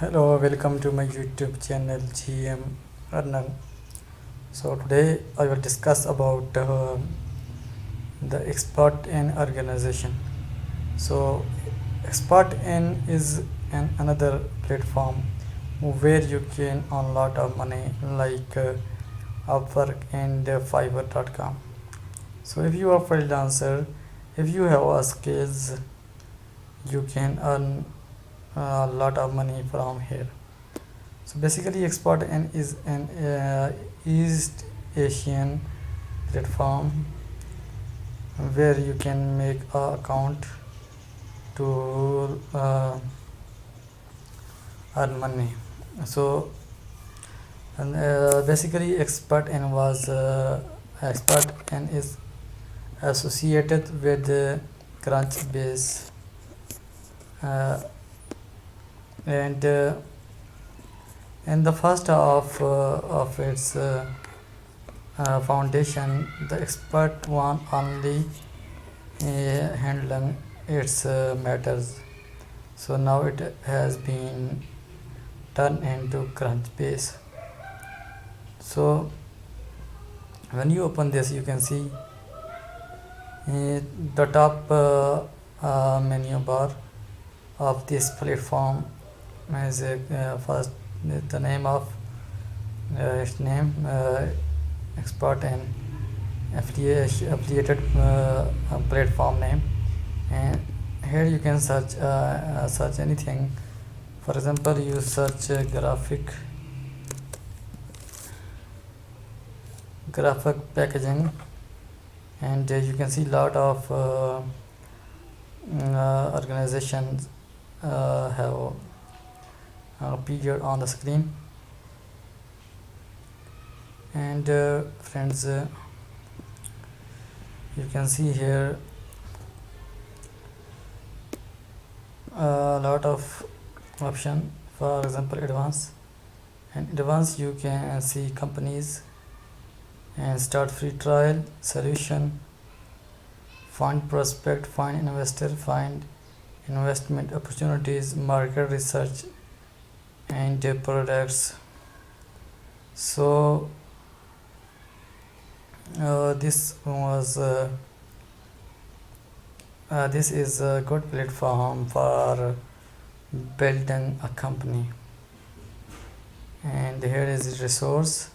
Hello, welcome to my YouTube channel GM Arnan. So today I will discuss about the expert in organization. So expert in is another platform where you can earn a lot of money like Upwork and Fiverr.com. So if you are freelancer, if you have a skills, you can earn a lot of money from here. So basically, xpertin is an East Asian platform where you can make an account to earn money. So and basically, xpertin is associated with Crunchbase uh, and in the first of its foundation, the expert one only handling its matters. So now it has been turned into Crunchbase. So when you open this, you can see the top menu bar of this platform is first the name of its name expert and affiliated platform name, and here you can search anything. For example, you search graphic packaging, and you can see lot of organizations have appeared on the screen. And friends, you can see here a lot of option. For example, advanced you can see companies and start free trial, solution, find prospect, find investor, find investment opportunities, market research, and products. So this is a good platform for building a company. And here is resources.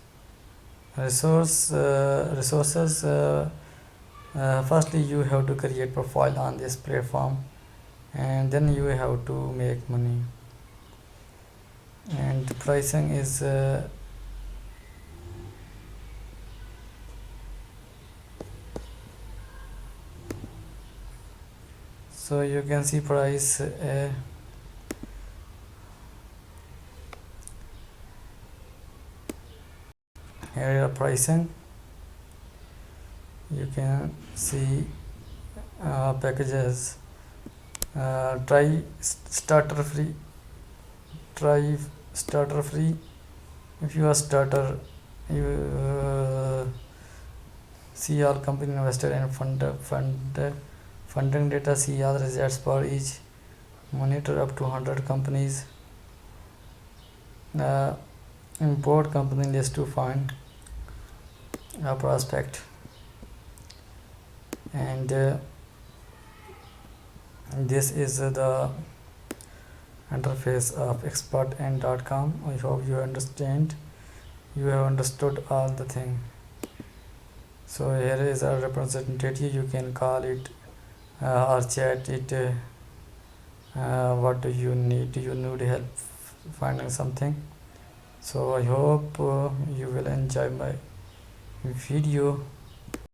Firstly, you have to create profile on this platform, and then you have to make money. And the pricing is so you can see price here pricing. You can see packages. Try starter free. If you are starter, you see all company investor and funding data. See all results for each. Monitor up to 100 companies. Import company list to find a prospect. And this is the interface of xpertin.com. I hope you have understood all the thing. So here is our representative. You can call it or chat it. What do you need? Do you need help finding something? So I hope you will enjoy my video.